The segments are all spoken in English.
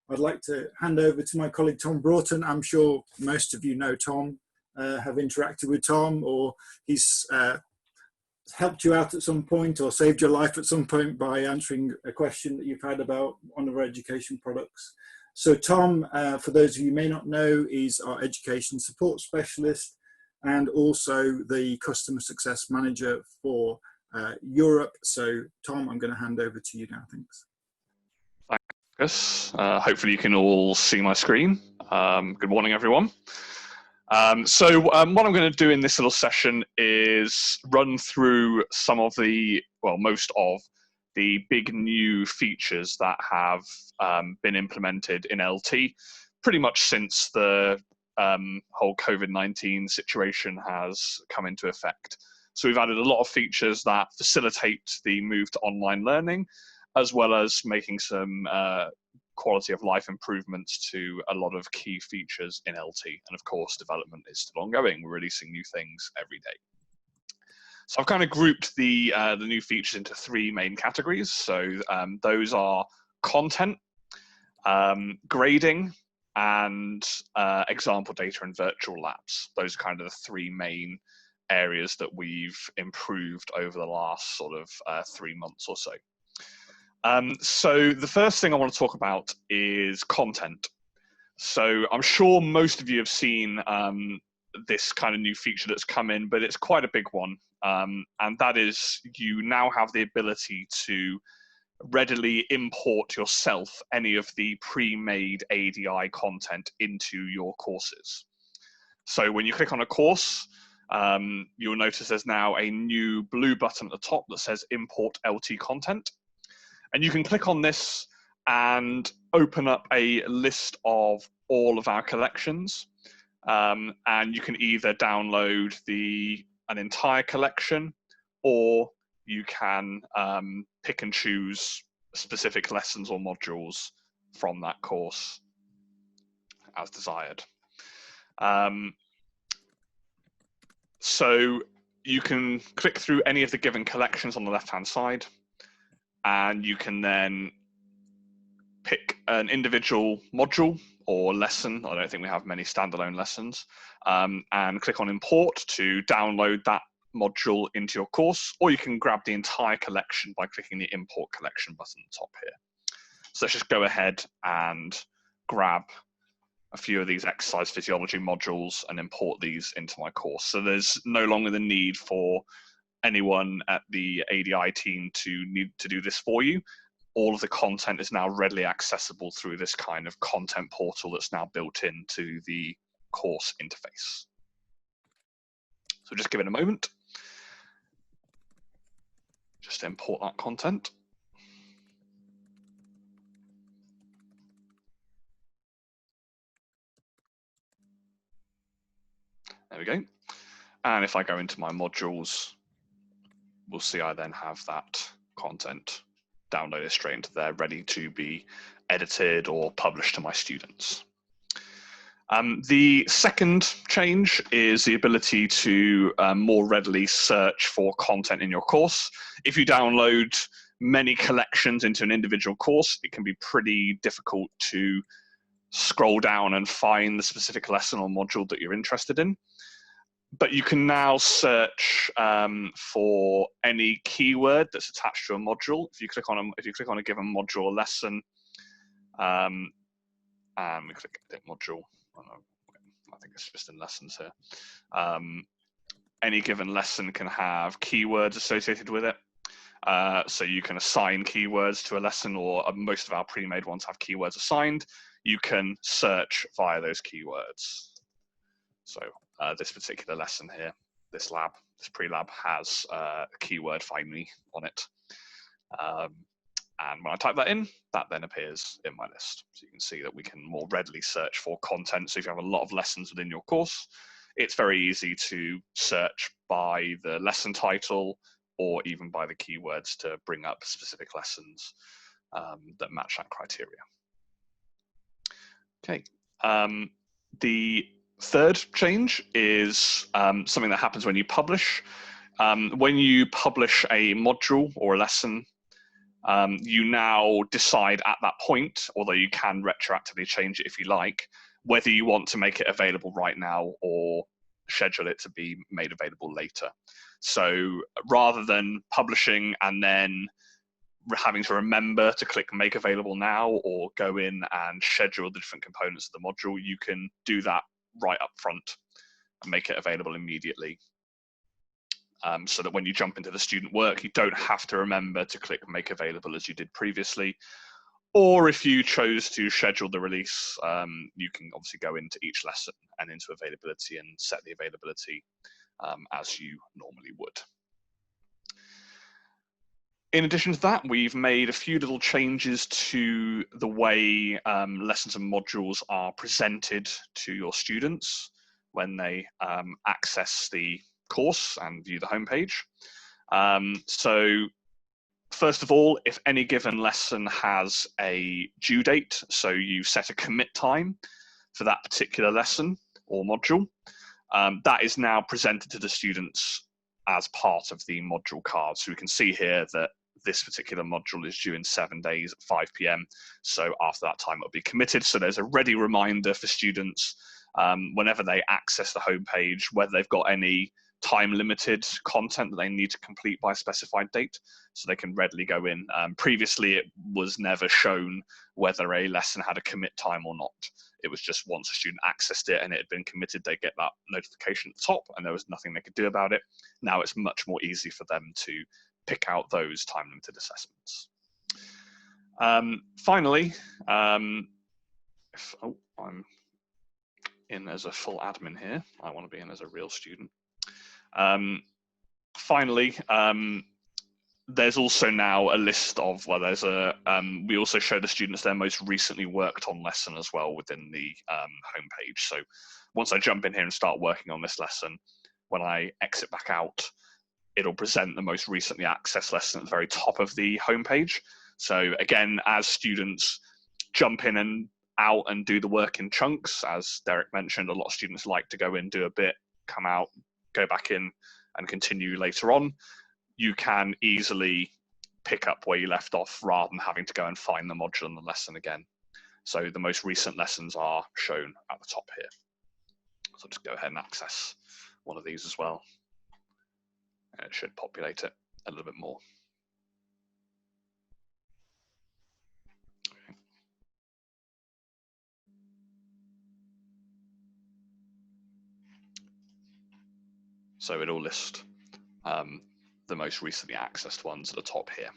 I'd like to hand over to my colleague Tom Broughton. I'm sure most of you know Tom, have interacted with Tom, or he's helped you out at some point or saved your life at some point by answering a question that you've had about one of our education products. So Tom, for those of you who may not know, is our education support specialist and also the customer success manager for Europe. So Tom, I'm going to hand over to you now. Thanks. Thanks. Hopefully you can all see my screen. Good morning, everyone. So what I'm going to do in this little session is run through some of the, well, most of the big new features that have been implemented in LT pretty much since the whole COVID-19 situation has come into effect. So we've added a lot of features that facilitate the move to online learning, as well as making some quality of life improvements to a lot of key features in LT. And of course, development is still ongoing. We're releasing new things every day. So I've kind of grouped the new features into three main categories. So those are content, grading, and example data and virtual labs. Those are kind of the three main areas that we've improved over the last sort of 3 months or so. So the first thing I want to talk about is content. So I'm sure most of you have seen this kind of new feature that's come in, but it's quite a big one. And that is, you now have the ability to readily import yourself any of the pre-made ADI content into your courses. So when you click on a course, you'll notice there's now a new blue button at the top that says import LT content. And you can click on this and open up a list of all of our collections. And you can either download an entire collection, or you can pick and choose specific lessons or modules from that course as desired. So you can click through any of the given collections on the left-hand side, and you can then pick an individual module or lesson. I don't think we have many standalone lessons, and click on import to download that module into your course, or you can grab the entire collection by clicking the import collection button at the top here. So let's just go ahead and grab a few of these exercise physiology modules and import these into my course. So there's no longer the need for anyone at the ADI team to need to do this for you. All of the content is now readily accessible through this kind of content portal that's now built into the course interface. So just give it a moment. Just import that content. There we go. And if I go into my modules, we'll see I then have that content downloaded straight into there, ready to be edited or published to my students. The second change is the ability to more readily search for content in your course. If you download many collections into an individual course, it can be pretty difficult to scroll down and find the specific lesson or module that you're interested in. But you can now search for any keyword that's attached to a module. If you click on a given module or lesson, and we click edit module. I think it's just in lessons here. Any given lesson can have keywords associated with it. So you can assign keywords to a lesson, or most of our pre-made ones have keywords assigned. You can search via those keywords. So this particular lesson here, this pre-lab has a keyword "find me" on it. And when I type that in, that then appears in my list. So you can see that we can more readily search for content. So if you have a lot of lessons within your course, it's very easy to search by the lesson title or even by the keywords to bring up specific lessons that match that criteria. Okay. The third change is something that happens when you publish. When you publish a module or a lesson, you now decide at that point, although you can retroactively change it if you like, whether you want to make it available right now or schedule it to be made available later. So rather than publishing and then having to remember to click make available now or go in and schedule the different components of the module, you can do that right up front and make it available immediately. So that when you jump into the student work, you don't have to remember to click make available as you did previously. Or if you chose to schedule the release, you can obviously go into each lesson and into availability and set the availability as you normally would. In addition to that, we've made a few little changes to the way lessons and modules are presented to your students when they access the course and view the homepage. So first of all, if any given lesson has a due date, so you set a commit time for that particular lesson or module, that is now presented to the students as part of the module card. So we can see here that this particular module is due in 7 days at 5 p.m. So after that time, it'll be committed. So there's a ready reminder for students whenever they access the homepage, whether they've got any time limited content that they need to complete by a specified date, so they can readily go in. Previously, it was never shown whether a lesson had a commit time or not. It was just once a student accessed it and it had been committed, they get that notification at the top and there was nothing they could do about it. Now it's much more easy for them to pick out those time limited assessments. Finally, I'm in as a full admin here, I want to be in as a real student. Finally, there's also now a list of, well, there's a, we also show the students their most recently worked on lesson as well within the homepage. So once I jump in here and start working on this lesson, when I exit back out, it'll present the most recently accessed lesson at the very top of the homepage. So again, as students jump in and out and do the work in chunks, as Derek mentioned, a lot of students like to go in, do a bit, come out, go back in and continue later on. You can easily pick up where you left off rather than having to go and find the module and the lesson again. So the most recent lessons are shown at the top here. So just go ahead and access one of these as well. And it should populate it a little bit more. Okay. So it'll list the most recently accessed ones at the top here.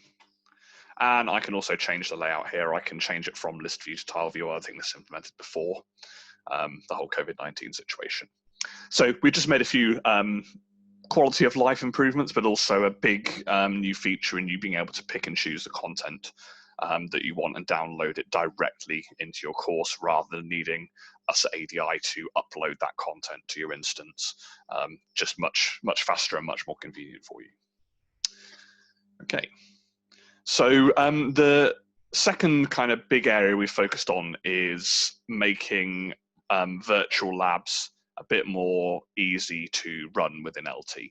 And I can also change the layout here. I can change it from list view to tile view. I think this was implemented before the whole COVID-19 situation. So we just made a few quality of life improvements, but also a big new feature in you being able to pick and choose the content that you want and download it directly into your course rather than needing us at ADI to upload that content to your instance. Just much faster and much more convenient for you. Okay, so the second kind of big area we focused on is making virtual labs a bit more easy to run within LT.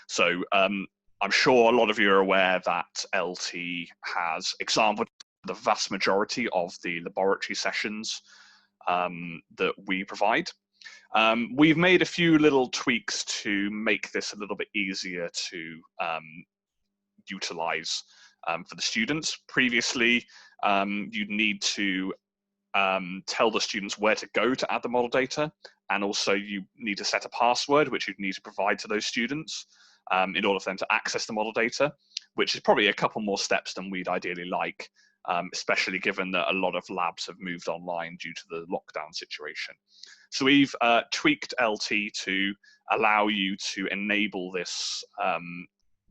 So I'm sure a lot of you are aware that LT has exampled the vast majority of the laboratory sessions that we provide. We've made a few little tweaks to make this a little bit easier to utilize for the students. Previously, you'd need to tell the students where to go to add the model data, and also you need to set a password which you'd need to provide to those students in order for them to access the model data, which is probably a couple more steps than we'd ideally like, especially given that a lot of labs have moved online due to the lockdown situation. So we've tweaked LT to allow you to enable this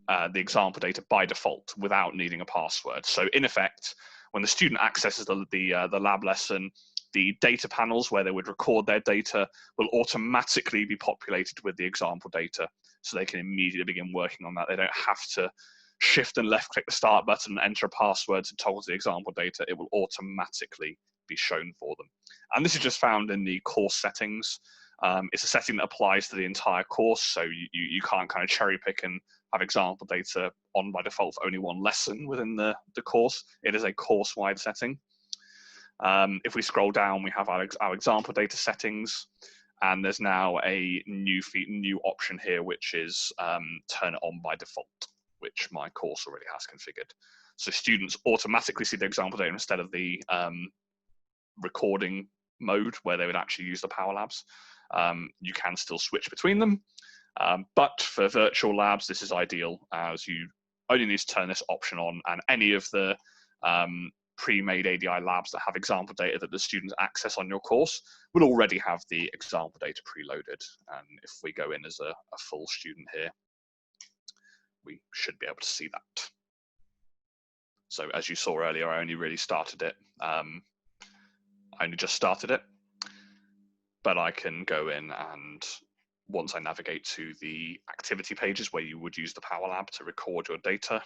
the example data by default without needing a password. So in effect, when the student accesses the lab lesson, the data panels where they would record their data will automatically be populated with the example data, so they can immediately begin working on that. They don't have to shift and left click the start button and enter a password to toggle the example data. It will automatically be shown for them. And this is just found in the course settings. It's a setting that applies to the entire course, so you can't kind of cherry pick and have example data on by default for only one lesson within the course. It is a course-wide setting. If we scroll down, we have our example data settings, and there's now a new option here, which is turn it on by default, which my course already has configured. So students automatically see the example data instead of the recording mode where they would actually use the Power Labs. You can still switch between them, but for virtual labs, this is ideal, as you only need to turn this option on, and any of the pre-made ADI labs that have example data that the students access on your course will already have the example data preloaded. And if we go in as a full student here, we should be able to see that. So as you saw earlier, I only really started it. I only just started it, but I can go in, and once I navigate to the activity pages where you would use the Power Lab to record your data,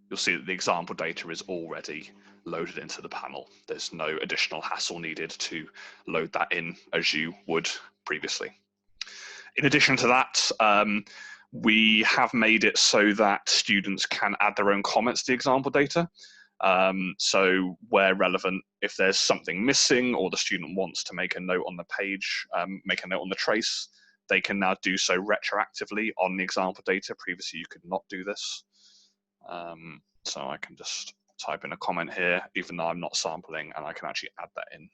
you'll see that the example data is already loaded into the panel. There's no additional hassle needed to load that in as you would previously. In addition to that, we have made it so that students can add their own comments to the example data. So where relevant, if there's something missing or the student wants to make a note on the page, make a note on the trace, they can now do so retroactively on the example data. Previously, you could not do this. So I can just type in a comment here, even though I'm not sampling, and I can actually add that in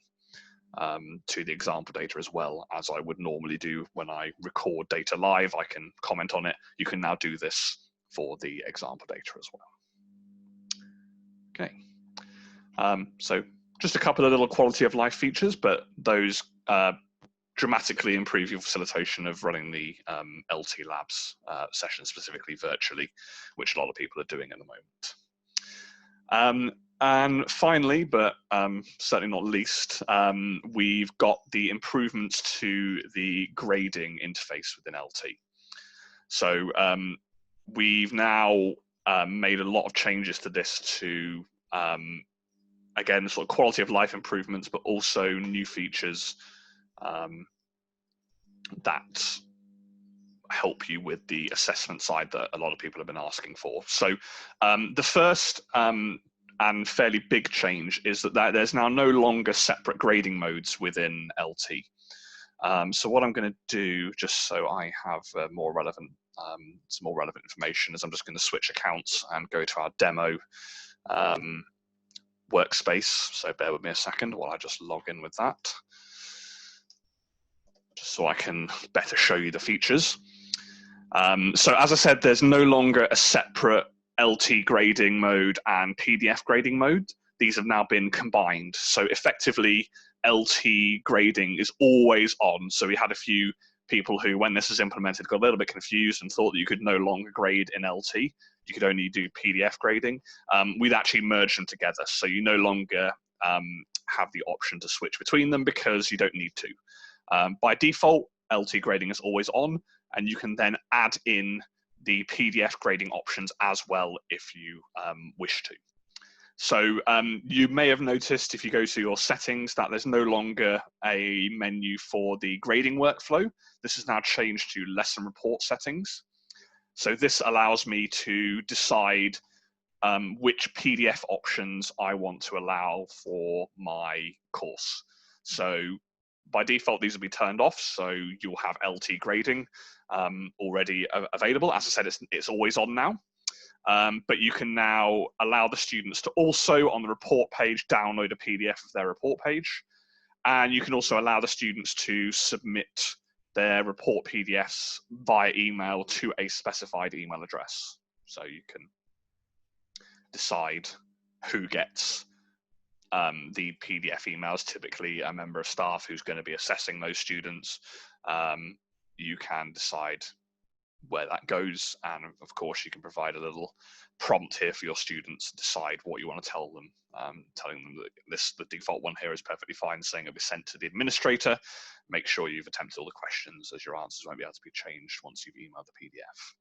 to the example data as well, as I would normally do when I record data live. I can comment on it. You can now do this for the example data as well. Okay. So just a couple of little quality of life features, but those dramatically improve your facilitation of running the LT Labs session, specifically virtually, which a lot of people are doing at the moment. And finally, but certainly not least, we've got the improvements to the grading interface within LT. So we've now made a lot of changes to this to, again, sort of quality of life improvements, but also new features that help you with the assessment side that a lot of people have been asking for. So the first and fairly big change is that there's now no longer separate grading modes within LT. So what I'm going to do, just so I have some more relevant information, is I'm just going to switch accounts and go to our demo workspace. So bear with me a second while I just log in with that, just so I can better show you the features. So as I said, there's no longer a separate LT grading mode and PDF grading mode. These have now been combined. So effectively, LT grading is always on. So we had a few people who, when this was implemented, got a little bit confused and thought that you could no longer grade in LT. You could only do PDF grading. We'd actually merged them together. So you no longer have the option to switch between them because you don't need to. By default, LT grading is always on, and you can then add in the PDF grading options as well if you wish to. So you may have noticed if you go to your settings that there's no longer a menu for the grading workflow. This is now changed to lesson report settings. So this allows me to decide which PDF options I want to allow for my course. So by default, these will be turned off, so you'll have LT grading already available. As I said, it's always on now. But you can now allow the students to also, on the report page, download a PDF of their report page. And you can also allow the students to submit their report PDFs via email to a specified email address. So you can decide who gets the PDF emails, typically a member of staff who's going to be assessing those students. You can decide where that goes, and of course you can provide a little prompt here for your students to decide what you want to tell them, telling them that the default one here is perfectly fine, saying it'll be sent to the administrator. Make sure you've attempted all the questions, as your answers won't be able to be changed once you've emailed the PDF.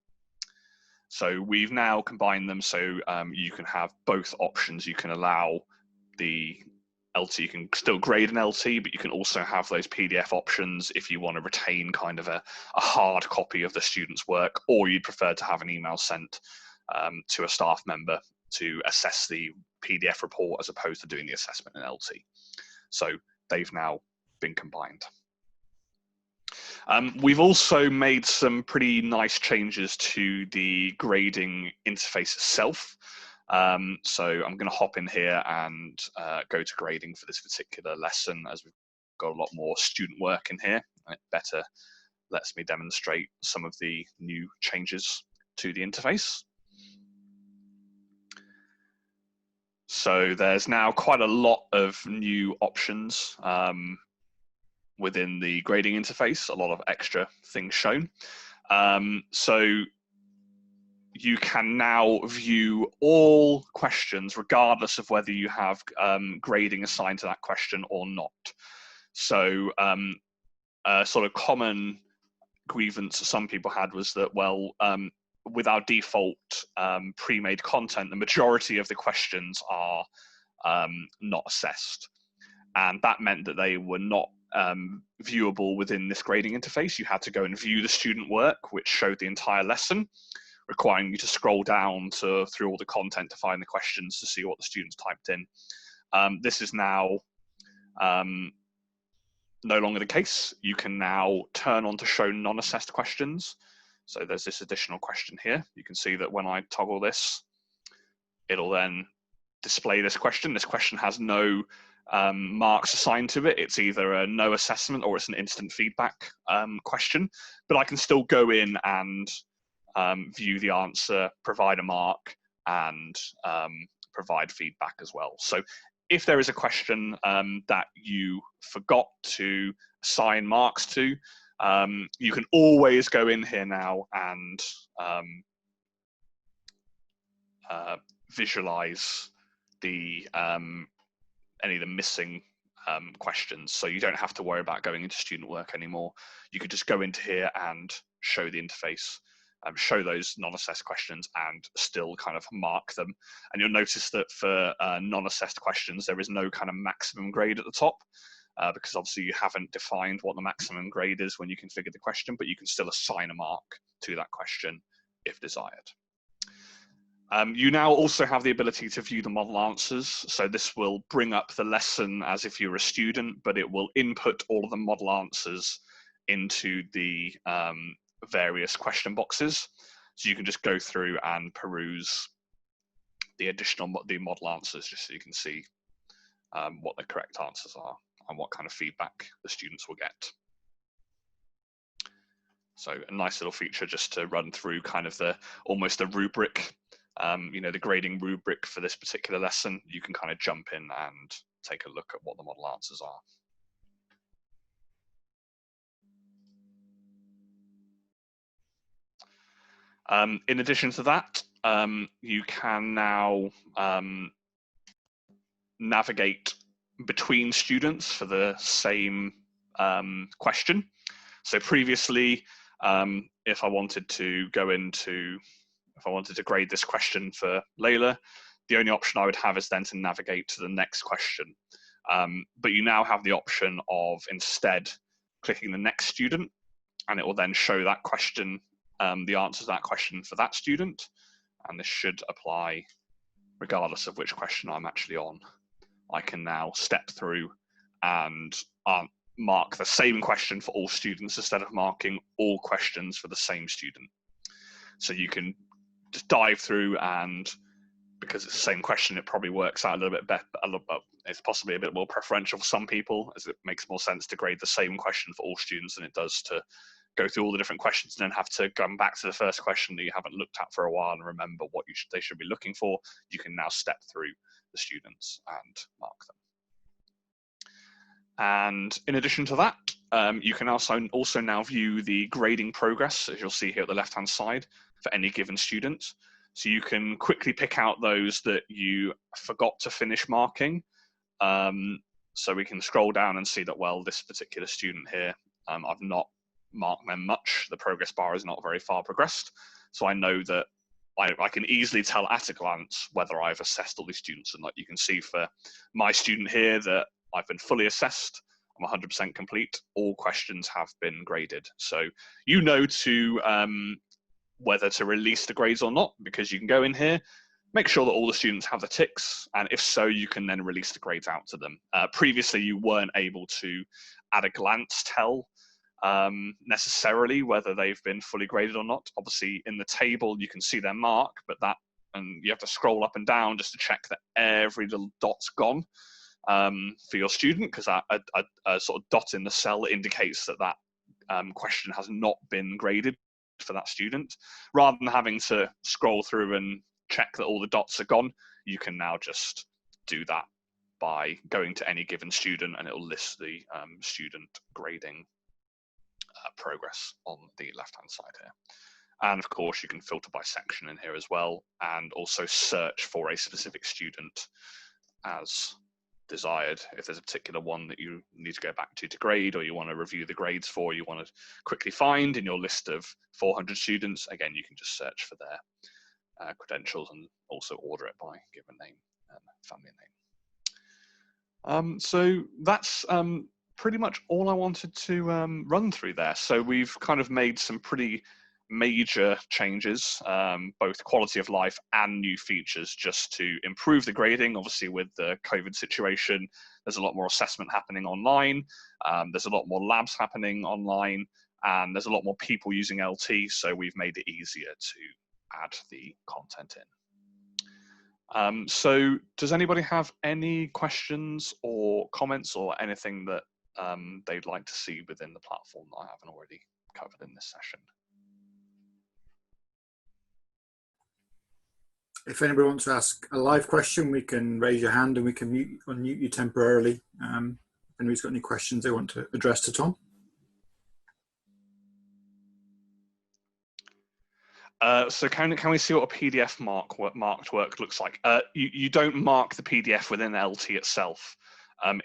So we've now combined them so you can have both options. You can allow the LT, you can still grade an LT, but you can also have those PDF options if you want to retain kind of a hard copy of the student's work, or you'd prefer to have an email sent to a staff member to assess the PDF report as opposed to doing the assessment in LT. So they've now been combined. We've also made some pretty nice changes to the grading interface itself. So I'm going to hop in here and go to grading for this particular lesson, as we've got a lot more student work in here, and it better lets me demonstrate some of the new changes to the interface. So there's now quite a lot of new options within the grading interface, a lot of extra things shown. So you can now view all questions regardless of whether you have grading assigned to that question or not. So a sort of common grievance some people had was that, well, with our default pre-made content, the majority of the questions are not assessed. And that meant that they were not viewable within this grading interface. You had to go and view the student work, which showed the entire lesson, requiring you to scroll down through all the content to find the questions to see what the students typed in. This is now no longer the case. You can now turn on to show non-assessed questions. So there's this additional question here. You can see that when I toggle this, it'll then display this question. This question has no marks assigned to it. It's either a no assessment or it's an instant feedback question, but I can still go in and view the answer, provide a mark, and provide feedback as well. So if there is a question that you forgot to assign marks to, you can always go in here now and visualize the any of the missing questions. So you don't have to worry about going into student work anymore. You could just go into here and show the interface, show those non-assessed questions, and still kind of mark them. And you'll notice that for non-assessed questions, there is no kind of maximum grade at the top, because obviously you haven't defined what the maximum grade is when you configure the question, but you can still assign a mark to that question if desired. You now also have the ability to view the model answers. So this will bring up the lesson as if you're a student, but it will input all of the model answers into the various question boxes. So you can just go through and peruse the model answers, just so you can see what the correct answers are and what kind of feedback the students will get. So a nice little feature just to run through kind of almost the rubric, the grading rubric for this particular lesson. You can kind of jump in and take a look at what the model answers are. In addition to that, you can now navigate between students for the same question. So previously, if I wanted to grade this question for Layla, the only option I would have is then to navigate to the next question. But you now have the option of instead clicking the next student, and it will then show that question, the answer to that question for that student. And this should apply regardless of which question I'm actually on. I can now step through and mark the same question for all students instead of marking all questions for the same student. So you can just dive through, and because it's the same question, it probably works out a little bit better. It's possibly a bit more preferential for some people, as it makes more sense to grade the same question for all students than it does to go through all the different questions and then have to come back to the first question that you haven't looked at for a while and remember what they should be looking for. You can now step through the students and mark them. And in addition to that, you can also now view the grading progress, as you'll see here at the left-hand side, for any given student. So you can quickly pick out those that you forgot to finish marking. So we can scroll down and see that, well, this particular student here, I've not marked them much. The progress bar is not very far progressed. So I know that I can easily tell at a glance whether I've assessed all these students or not. You can see for my student here that I've been fully assessed. I'm 100% complete. All questions have been graded. So you know to whether to release the grades or not, because you can go in here, make sure that all the students have the ticks, and if so, you can then release the grades out to them. Previously, you weren't able to, at a glance, tell necessarily whether they've been fully graded or not. Obviously, in the table, you can see their mark, and you have to scroll up and down just to check that every little dot's gone for your student, because a sort of dot in the cell indicates that question has not been graded for that student. Rather than having to scroll through and check that all the dots are gone, you can now just do that by going to any given student, and it will list the student grading progress on the left-hand side here. And of course, you can filter by section in here as well, and also search for a specific student as desired. If there's a particular one that you need to go back to grade, or you want to review the grades for, you want to quickly find in your list of 400 students, again, you can just search for their credentials and also order it by given name and family name. So that's pretty much all I wanted to run through there. So we've kind of made some pretty major changes, both quality of life and new features, just to improve the grading. Obviously, with the COVID situation, there's a lot more assessment happening online. There's a lot more labs happening online, and there's a lot more people using LT. So we've made it easier to add the content in. So does anybody have any questions or comments or anything that they'd like to see within the platform that I haven't already covered in this session? If anybody wants to ask a live question, we can raise your hand and we can unmute you temporarily. If anybody's got any questions they want to address to Tom. So can we see what a PDF marked work looks like? You don't mark the PDF within LT itself.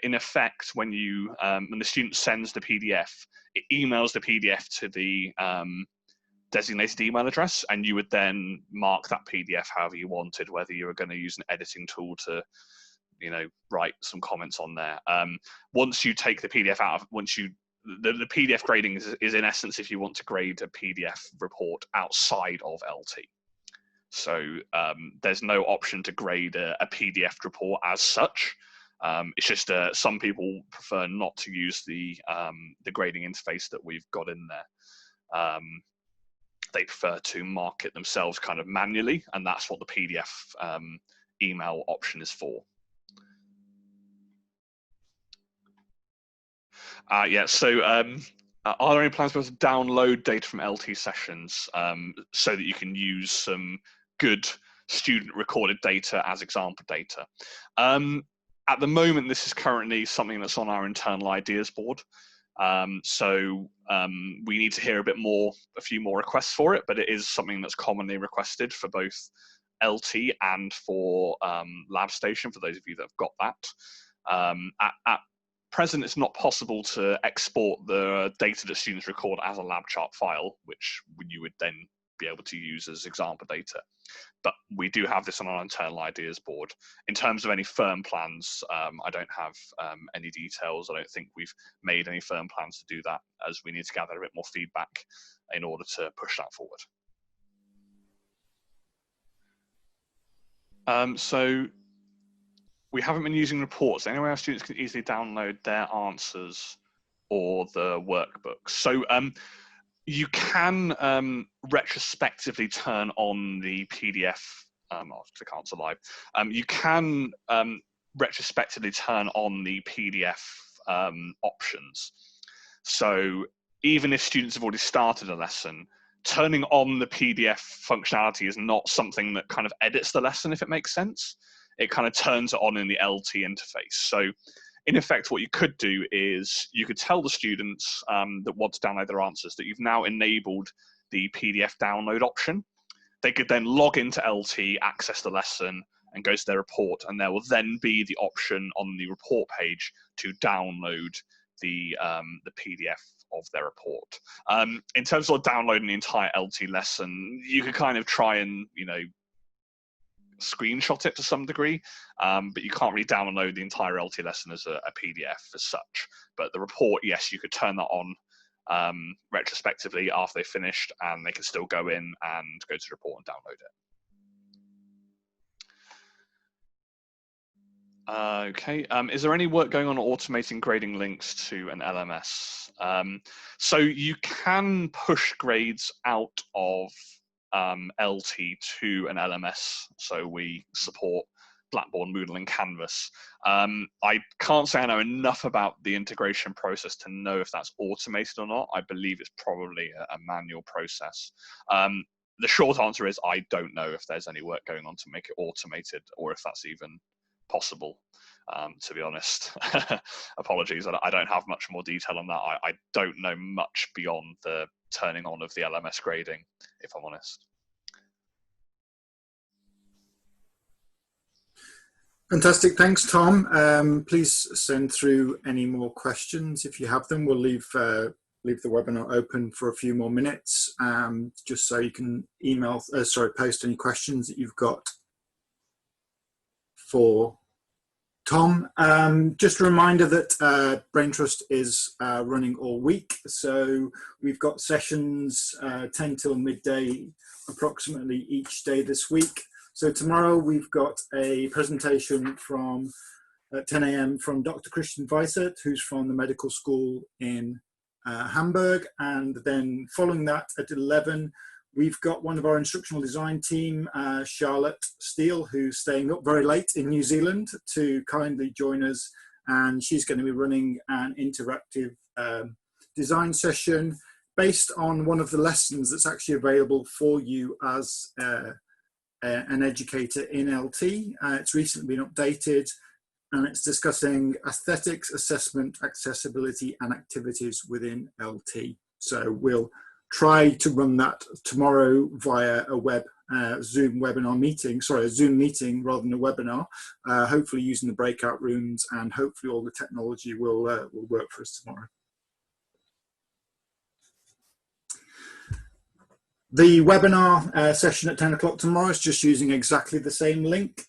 In effect, when the student sends the PDF, it emails the PDF to the designated email address, and you would then mark that PDF however you wanted, whether you were going to use an editing tool to, write some comments on there. Once you take the PDF out of, the PDF grading is in essence if you want to grade a PDF report outside of LT. So there's no option to grade a PDF report as such. It's just some people prefer not to use the grading interface that we've got in there. They prefer to mark it themselves kind of manually, and that's what the PDF email option is for. So are there any plans for us to download data from LT sessions so that you can use some good student recorded data as example data? At the moment, this is currently something that's on our internal ideas board. We need to hear a few more requests for it, but it is something that's commonly requested for both LT and for LabStation, for those of you that have got that. At present, it's not possible to export the data that students record as a lab chart file, which you would then be able to use as example data. But we do have this on our internal ideas board. In terms of any firm plans, I don't have any details. I don't think we've made any firm plans to do that, as we need to gather a bit more feedback in order to push that forward. So we haven't been using reports. Anyway, our students can easily download their answers or the workbooks. So you can retrospectively turn on the PDF. I'll click answer live. You can retrospectively turn on the PDF options. So even if students have already started a lesson, turning on the PDF functionality is not something that kind of edits the lesson, if it makes sense. It kind of turns it on in the LT interface. So in effect, what you could do is you could tell the students that want to download their answers that you've now enabled the PDF download option. They could then log into LT, access the lesson, and go to their report, and there will then be the option on the report page to download the PDF of their report. In terms of downloading the entire LT lesson, you could kind of try and, you know, screenshot it to some degree, but you can't really download the entire LT lesson as a PDF as such. But the report, yes, you could turn that on retrospectively after they finished, and they can still go in and go to the report and download it. Okay, is there any work going on automating grading links to an LMS? So you can push grades out of LT to an LMS. So we support Blackboard, Moodle, and Canvas. I can't say I know enough about the integration process to know if that's automated or not. I believe it's probably a manual process. The short answer is I don't know if there's any work going on to make it automated or if that's even possible, to be honest. Apologies, I don't have much more detail on that. I don't know much beyond the turning on of the LMS grading, if I'm honest. Fantastic, thanks Tom. Please send through any more questions if you have them. We'll leave the webinar open for a few more minutes, just so you can post any questions that you've got for Tom. Just a reminder that Brain Trust is running all week, so we've got sessions 10 till midday approximately each day this week. So tomorrow we've got a presentation from 10 AM from Dr. Christian Weissert, who's from the medical school in Hamburg, and then following that at 11 we've got one of our instructional design team, Charlotte Steele, who's staying up very late in New Zealand to kindly join us, and she's going to be running an interactive design session based on one of the lessons that's actually available for you as an educator in LT. It's recently been updated, and it's discussing aesthetics, assessment, accessibility, and activities within LT. So we'll try to run that tomorrow via a Zoom meeting rather than a webinar, hopefully using the breakout rooms, and hopefully all the technology will work for us tomorrow. The webinar session at 10 o'clock tomorrow is just using exactly the same link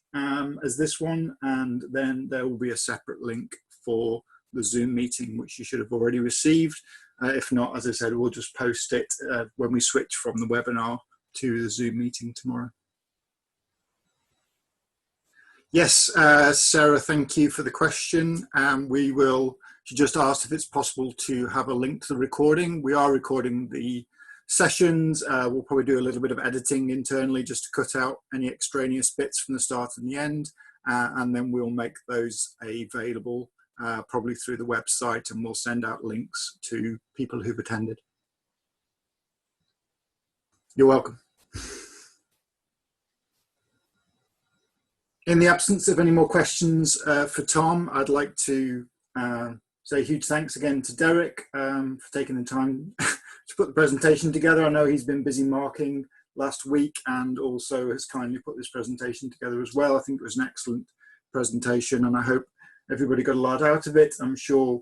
as this one, and then there will be a separate link for the Zoom meeting, which you should have already received. If not, as I said, we'll just post it when we switch from the webinar to the Zoom meeting tomorrow. Yes, Sarah, thank you for the question. She just asked if it's possible to have a link to the recording. We are recording the sessions. We'll probably do a little bit of editing internally just to cut out any extraneous bits from the start and the end, and then we'll make those available probably through the website, and we'll send out links to people who've attended. You're welcome. In the absence of any more questions for Tom, I'd like to say huge thanks again to Derek for taking the time to put the presentation together. I know he's been busy marking last week and also has kindly put this presentation together as well. I think it was an excellent presentation, and I hope everybody got a lot out of it. I'm sure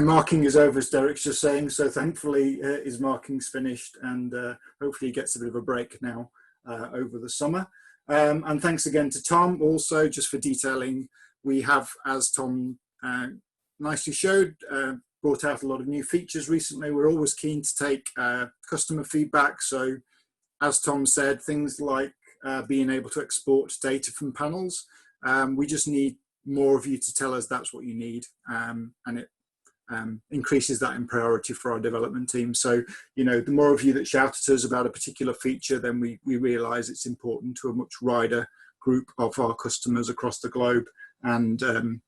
marking is over, as Derek's just saying, so thankfully his marking's finished, and hopefully he gets a bit of a break now over the summer. And thanks again to Tom also just for detailing. We have, as Tom nicely showed, brought out a lot of new features recently. We're always keen to take customer feedback, so as Tom said, things like being able to export data from panels. We just need more of you to tell us that's what you need, and it increases that in priority for our development team. So, you know, the more of you that shout at us about a particular feature, then we realize it's important to a much wider group of our customers across the globe, and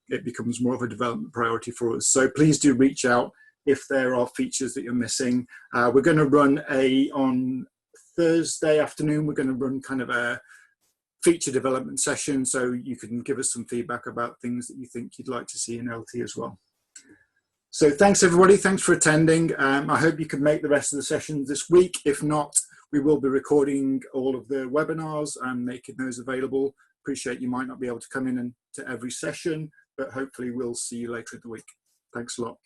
it becomes more of a development priority for us. So please do reach out if there are features that you're missing. We're going to run on Thursday afternoon, we're going to run kind of a feature development session, so you can give us some feedback about things that you think you'd like to see in LT as well. So thanks everybody, thanks for attending. I hope you can make the rest of the sessions this week. If not, we will be recording all of the webinars and making those available. Appreciate you might not be able to come in to every session, but hopefully we'll see you later in the week. Thanks a lot.